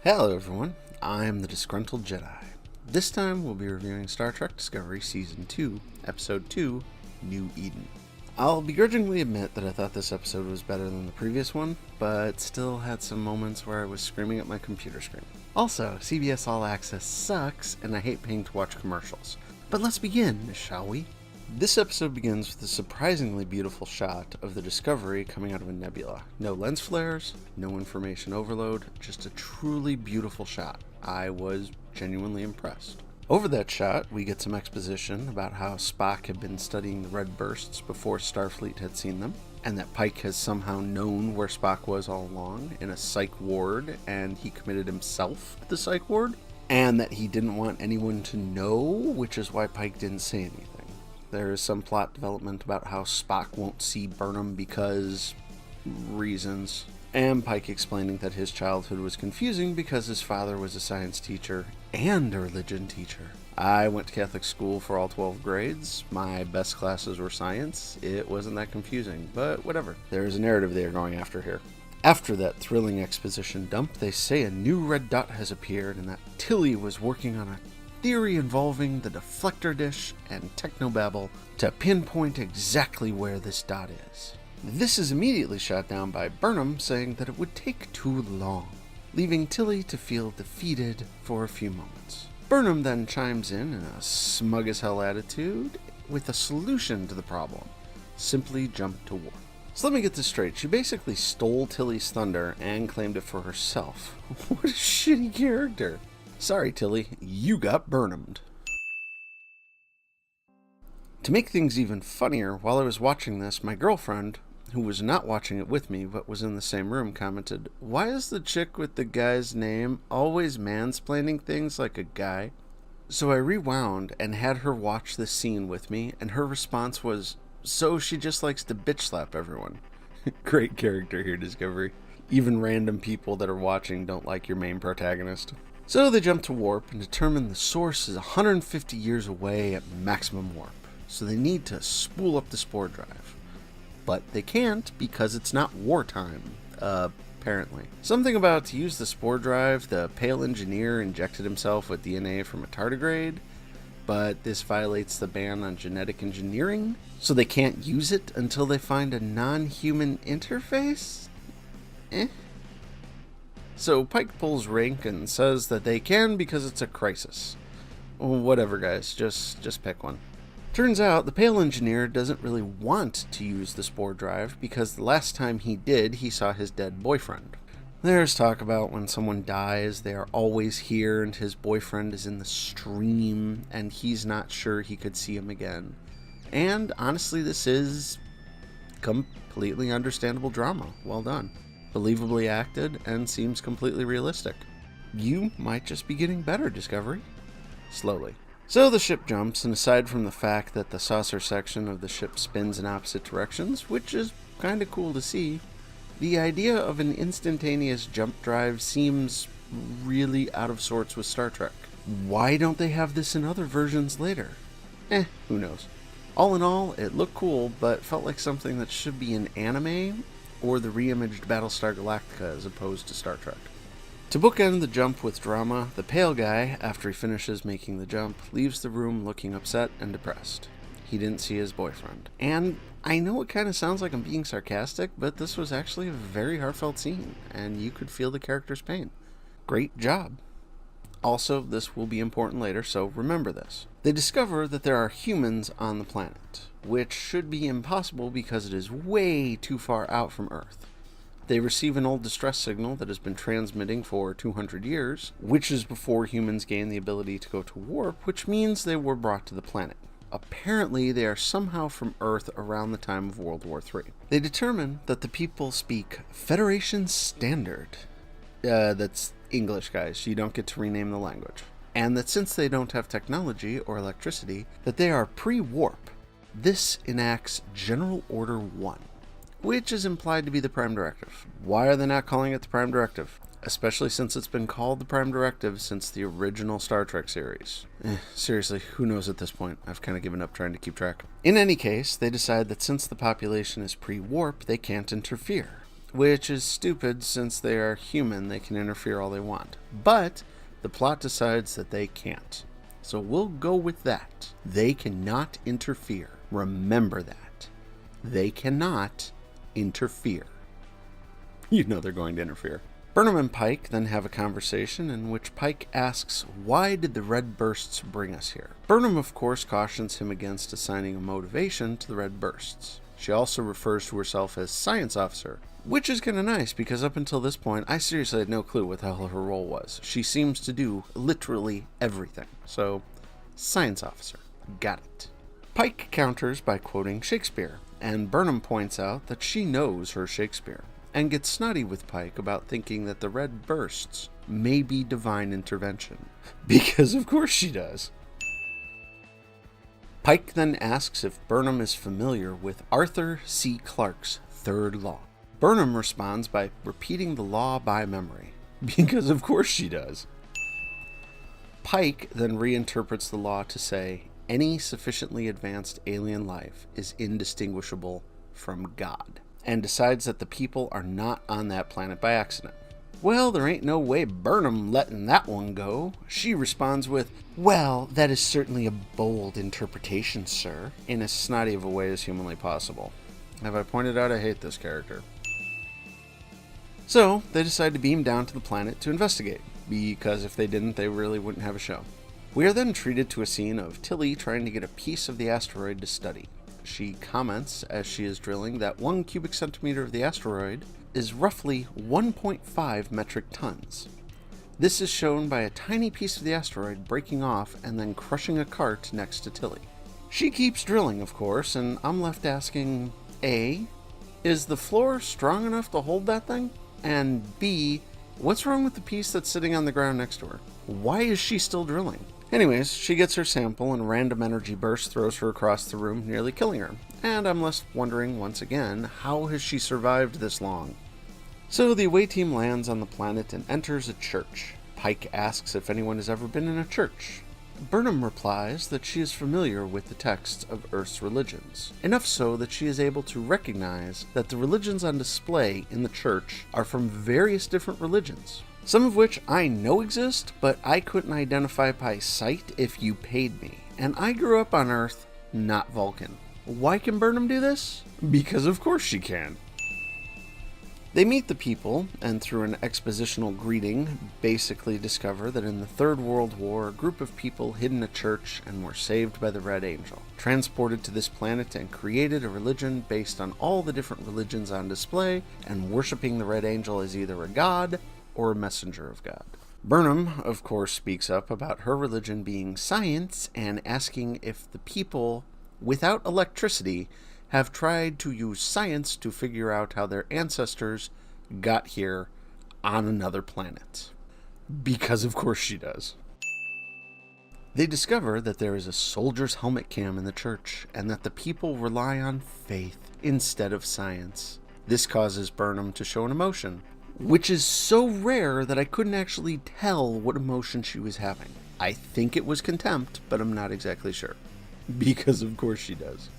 Hello everyone, I'm the Disgruntled Jedi. This time we'll be reviewing Star Trek Discovery Season 2, Episode 2, New Eden. I'll begrudgingly admit that I thought this episode was better than the previous one, but still had some moments where I was screaming at my computer screen. Also, CBS All Access sucks, and I hate paying to watch commercials. But let's begin, shall we? This episode begins with a surprisingly beautiful shot of the Discovery coming out of a nebula. No lens flares, no information overload, just a truly beautiful shot. I was genuinely impressed. Over that shot, we get some exposition about how Spock had been studying the red bursts before Starfleet had seen them, and that Pike has somehow known where Spock was all along, in a psych ward, and he committed himself to the psych ward, and that he didn't want anyone to know, which is why Pike didn't say anything. There is some plot development about how Spock won't see Burnham because reasons, and Pike explaining that his childhood was confusing because his father was a science teacher and a religion teacher. I went to Catholic school for all 12 grades. My best classes were science. It wasn't that confusing, but whatever. There is a narrative they are going after here. After that thrilling exposition dump, they say a new red dot has appeared and that Tilly was working on a theory involving the deflector dish and technobabble to pinpoint exactly where this dot is. This is immediately shot down by Burnham saying that it would take too long, leaving Tilly to feel defeated for a few moments. Burnham then chimes in a smug as hell attitude with a solution to the problem. Simply jump to warp. So let me get this straight. She basically stole Tilly's thunder and claimed it for herself. What a shitty character. Sorry, Tilly, you got Burnhamed. To make things even funnier, while I was watching this, my girlfriend, who was not watching it with me but was in the same room, commented, "Why is the chick with the guy's name always mansplaining things like a guy?" So I rewound and had her watch this scene with me, and her response was, "So she just likes to bitch slap everyone." Great character here, Discovery. Even random people that are watching don't like your main protagonist. So they jump to warp and determine the source is 150 years away at maximum warp. So they need to spool up the spore drive. But they can't because it's not wartime, apparently. Something about to use the spore drive, the pale engineer injected himself with DNA from a tardigrade, but this violates the ban on genetic engineering, so they can't use it until they find a non-human interface? So Pike pulls rank and says that they can because it's a crisis. Whatever, guys, just pick one. Turns out the pale engineer doesn't really want to use the spore drive because the last time he did, he saw his dead boyfriend. There's talk about when someone dies, they are always here and his boyfriend is in the stream and he's not sure he could see him again. And honestly, this is completely understandable drama. Well done. Believably acted, and seems completely realistic. You might just be getting better, Discovery. Slowly. So the ship jumps, and aside from the fact that the saucer section of the ship spins in opposite directions, which is kinda cool to see, the idea of an instantaneous jump drive seems really out of sorts with Star Trek. Why don't they have this in other versions later? Who knows. All in all, it looked cool, but felt like something that should be in anime or the re-imaged Battlestar Galactica as opposed to Star Trek. To bookend the jump with drama, the pale guy, after he finishes making the jump, leaves the room looking upset and depressed. He didn't see his boyfriend. And I know it kind of sounds like I'm being sarcastic, but this was actually a very heartfelt scene, and you could feel the character's pain. Great job. Also, this will be important later, so remember this. They discover that there are humans on the planet, which should be impossible because it is way too far out from Earth. They receive an old distress signal that has been transmitting for 200 years, which is before humans gain the ability to go to warp, which means they were brought to the planet. Apparently, they are somehow from Earth around the time of World War III. They determine that the people speak Federation Standard. That's English, guys. You don't get to rename the language. And that since they don't have technology or electricity, that they are pre-warp. This enacts General Order 1, which is implied to be the Prime Directive. Why are they not calling it the Prime Directive? Especially since it's been called the Prime Directive since the original Star Trek series. Seriously, who knows at this point? I've kind of given up trying to keep track. In any case, they decide that since the population is pre-warp, they can't interfere. which is stupid since they are human, they can interfere all they want. But the plot decides that they can't. So we'll go with that. They cannot interfere. Remember that. They cannot interfere. You know they're going to interfere. Burnham and Pike then have a conversation in which Pike asks, why did the red bursts bring us here? Burnham, of course, cautions him against assigning a motivation to the red bursts. She also refers to herself as science officer, which is kind of nice because up until this point, I seriously had no clue what the hell her role was. She seems to do literally everything. So, science officer. Got it. Pike counters by quoting Shakespeare, and Burnham points out that she knows her Shakespeare, and gets snotty with Pike about thinking that the red bursts may be divine intervention. Because of course she does. Pike then asks if Burnham is familiar with Arthur C. Clarke's third law. Burnham responds by repeating the law by memory. Because of course she does. Pike then reinterprets the law to say, any sufficiently advanced alien life is indistinguishable from God, and decides that the people are not on that planet by accident. Well, there ain't no way Burnham letting that one go. She responds with, well, that is certainly a bold interpretation, sir, in as snotty of a way as humanly possible. Have I pointed out I hate this character? So, they decide to beam down to the planet to investigate, because if they didn't, they really wouldn't have a show. We are then treated to a scene of Tilly trying to get a piece of the asteroid to study. She comments, as she is drilling, that 1 cubic centimeter of the asteroid is roughly 1.5 metric tons. This is shown by a tiny piece of the asteroid breaking off and then crushing a cart next to Tilly. She keeps drilling, of course, and I'm left asking, A, is the floor strong enough to hold that thing? And B, what's wrong with the piece that's sitting on the ground next to her? Why is she still drilling? Anyways, she gets her sample and a random energy burst throws her across the room, nearly killing her. And I'm left wondering once again, how has she survived this long? So the away team lands on the planet and enters a church. Pike asks if anyone has ever been in a church. Burnham replies that she is familiar with the texts of Earth's religions, enough so that she is able to recognize that the religions on display in the church are from various different religions. Some of which I know exist, but I couldn't identify by sight if you paid me. And I grew up on Earth, not Vulcan. Why can Burnham do this? Because of course she can. They meet the people, and through an expositional greeting, basically discover that in the Third World War, a group of people hid in a church and were saved by the Red Angel, transported to this planet and created a religion based on all the different religions on display, and worshipping the Red Angel as either a god or a messenger of God. Burnham, of course, speaks up about her religion being science and asking if the people without electricity have tried to use science to figure out how their ancestors got here on another planet. Because of course she does. They discover that there is a soldier's helmet cam in the church and that the people rely on faith instead of science. This causes Burnham to show an emotion, which is so rare that I couldn't actually tell what emotion she was having. I think it was contempt, but I'm not exactly sure. Because of course she does.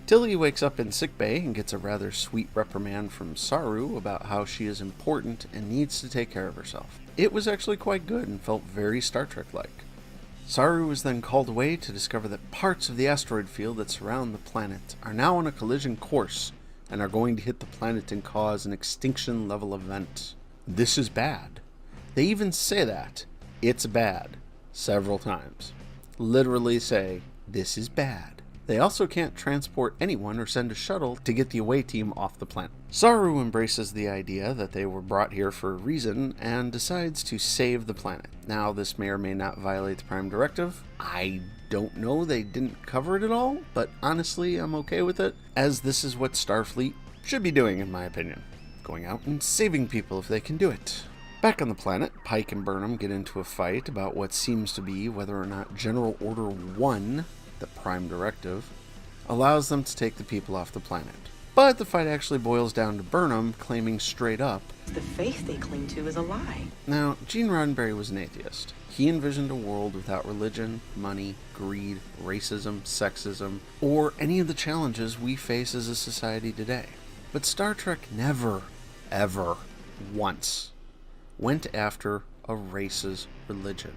Tilly wakes up in sickbay and gets a rather sweet reprimand from Saru about how she is important and needs to take care of herself. It was actually quite good and felt very Star Trek-like. Saru is then called away to discover that parts of the asteroid field that surround the planet are now on a collision course and are going to hit the planet and cause an extinction-level event. This is bad. They even say that. It's bad. Several times. Literally say, this is bad. They also can't transport anyone or send a shuttle to get the away team off the planet. Saru embraces the idea that they were brought here for a reason and decides to save the planet. Now, this may or may not violate the Prime Directive. I don't know, they didn't cover it at all, but honestly, I'm okay with it, as this is what Starfleet should be doing, in my opinion. Going out and saving people if they can do it. Back on the planet, Pike and Burnham get into a fight about what seems to be whether or not General Order 1, the Prime Directive, allows them to take the people off the planet. But the fight actually boils down to Burnham claiming straight up, the faith they cling to is a lie. Now, Gene Roddenberry was an atheist. He envisioned a world without religion, money, greed, racism, sexism, or any of the challenges we face as a society today. But Star Trek never, ever, once went after a race's religion,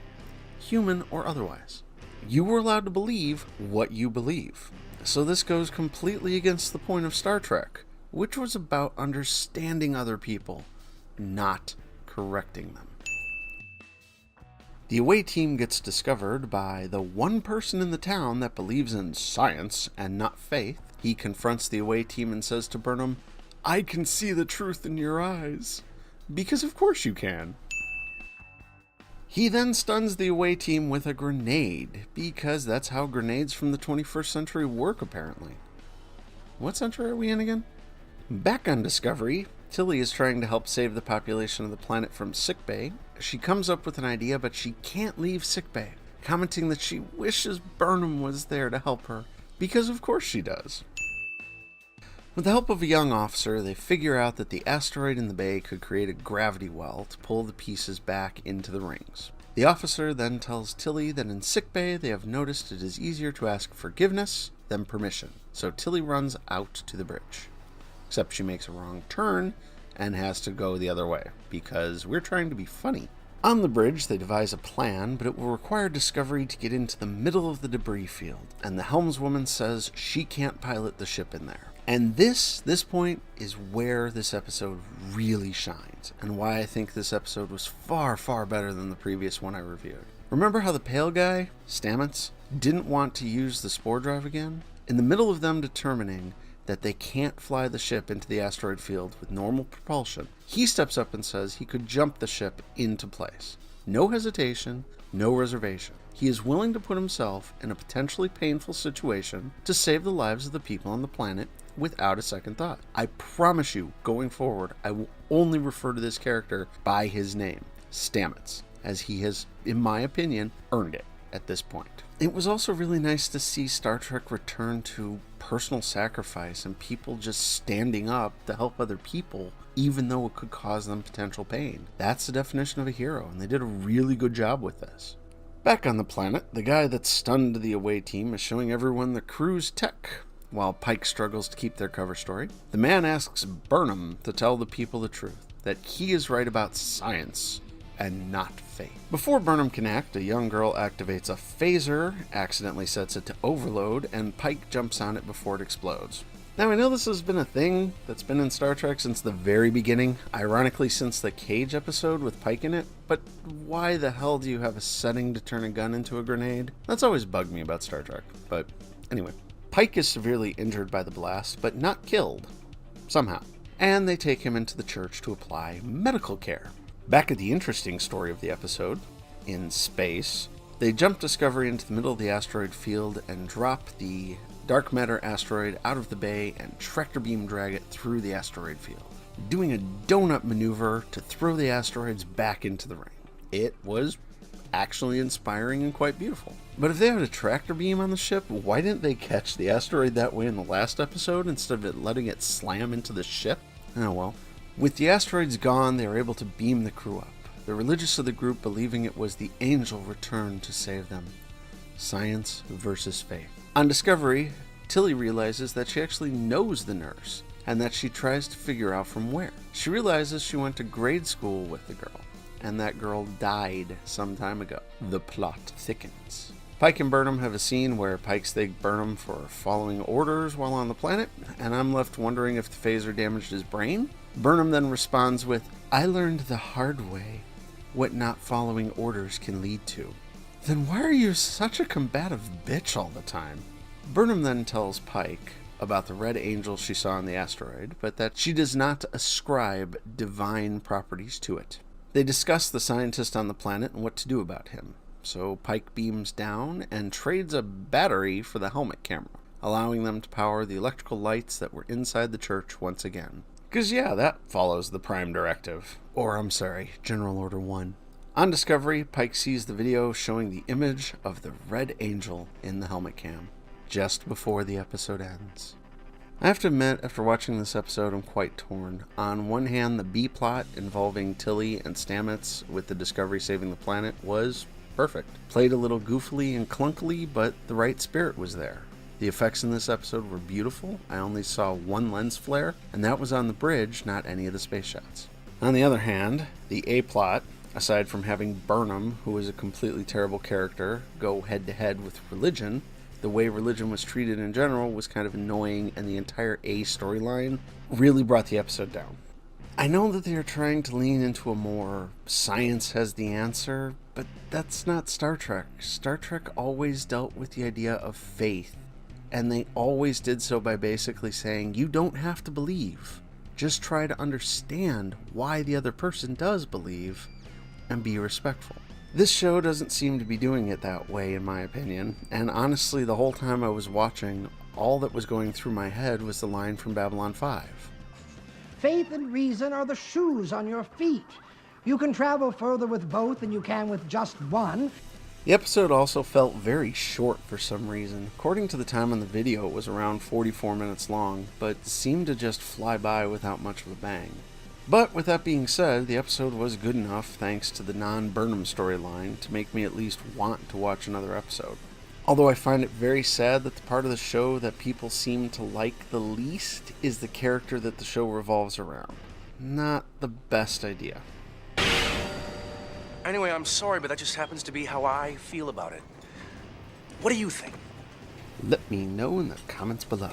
human or otherwise. You were allowed to believe what you believe. So this goes completely against the point of Star Trek, which was about understanding other people, not correcting them. The away team gets discovered by the one person in the town that believes in science and not faith. He confronts the away team and says to Burnham, "I can see the truth in your eyes." Because of course you can. He then stuns the away team with a grenade, because that's how grenades from the 21st century work, apparently. What century are we in again? Back on Discovery, Tilly is trying to help save the population of the planet from sickbay. She comes up with an idea, but she can't leave sickbay, commenting that she wishes Burnham was there to help her, because of course she does. With the help of a young officer, they figure out that the asteroid in the bay could create a gravity well to pull the pieces back into the rings. The officer then tells Tilly that in sickbay they have noticed it is easier to ask forgiveness than permission, so Tilly runs out to the bridge. Except she makes a wrong turn and has to go the other way, because we're trying to be funny. On the bridge, they devise a plan, but it will require Discovery to get into the middle of the debris field, and the helmswoman says she can't pilot the ship in there. And this point is where this episode really shines, and why I think this episode was far, far better than the previous one I reviewed. Remember how the pale guy, Stamets, didn't want to use the spore drive again? In the middle of them determining that they can't fly the ship into the asteroid field with normal propulsion, he steps up and says he could jump the ship into place. No hesitation, no reservation. He is willing to put himself in a potentially painful situation to save the lives of the people on the planet without a second thought. I promise you, going forward, I will only refer to this character by his name, Stamets, as he has, in my opinion, earned it at this point. It was also really nice to see Star Trek return to personal sacrifice and people just standing up to help other people, even though it could cause them potential pain. That's the definition of a hero, and they did a really good job with this. Back on the planet, the guy that stunned the away team is showing everyone the crew's tech, while Pike struggles to keep their cover story. The man asks Burnham to tell the people the truth, that he is right about science and not faith. Before Burnham can act, a young girl activates a phaser, accidentally sets it to overload, and Pike jumps on it before it explodes. Now, I know this has been a thing that's been in Star Trek since the very beginning, ironically since the Cage episode with Pike in it, but why the hell do you have a setting to turn a gun into a grenade? That's always bugged me about Star Trek, but anyway. Pike is severely injured by the blast, but not killed, somehow, and they take him into the church to apply medical care. Back at the interesting story of the episode, in space, they jump Discovery into the middle of the asteroid field and drop the dark matter asteroid out of the bay and tractor beam drag it through the asteroid field, doing a donut maneuver to throw the asteroids back into the ring. It was actually inspiring and quite beautiful. But if they had a tractor beam on the ship, why didn't they catch the asteroid that way in the last episode instead of letting it slam into the ship? Oh well. With the asteroids gone, they were able to beam the crew up, the religious of the group believing it was the angel returned to save them. Science versus faith. On Discovery, Tilly realizes that she actually knows the nurse, and that she tries to figure out from where. She realizes she went to grade school with the girl, and that girl died some time ago. The plot thickens. Pike and Burnham have a scene where Pike's thanked Burnham for following orders while on the planet, and I'm left wondering if the phaser damaged his brain. Burnham then responds with, "I learned the hard way what not following orders can lead to." Then why are you such a combative bitch all the time? Burnham then tells Pike about the red angel she saw on the asteroid, but that she does not ascribe divine properties to it. They discuss the scientist on the planet and what to do about him. So Pike beams down and trades a battery for the helmet camera, allowing them to power the electrical lights that were inside the church once again. Because yeah, that follows the Prime Directive. Or I'm sorry, General Order 1. On Discovery, Pike sees the video showing the image of the Red Angel in the helmet cam, just before the episode ends. I have to admit, after watching this episode, I'm quite torn. On one hand, the B-plot involving Tilly and Stamets with the Discovery saving the planet was perfect. Played a little goofily and clunkily, but the right spirit was there. The The effects in this episode were beautiful. I only saw one lens flare, and that was on the bridge, not any of the space shots. On the other hand, the A-plot, aside from having Burnham, who is a completely terrible character, go head-to-head with religion, the way religion was treated in general was kind of annoying, and the entire A storyline really brought the episode down. I know that they are trying to lean into a more science has the answer, but that's not Star Trek. Star Trek always dealt with the idea of faith, and they always did so by basically saying, you don't have to believe. Just try to understand why the other person does believe, and be respectful. This show doesn't seem to be doing it that way, in my opinion, and honestly, the whole time I was watching, all that was going through my head was the line from Babylon 5. Faith and reason are the shoes on your feet. You can travel further with both than you can with just one. The episode also felt very short for some reason. According to the time on the video, it was around 44 minutes long, but seemed to just fly by without much of a bang. But with that being said, the episode was good enough, thanks to the non-Burnham storyline, to make me at least want to watch another episode. Although I find it very sad that the part of the show that people seem to like the least is the character that the show revolves around. Not the best idea. Anyway, I'm sorry, but that just happens to be how I feel about it. What do you think? Let me know in the comments below.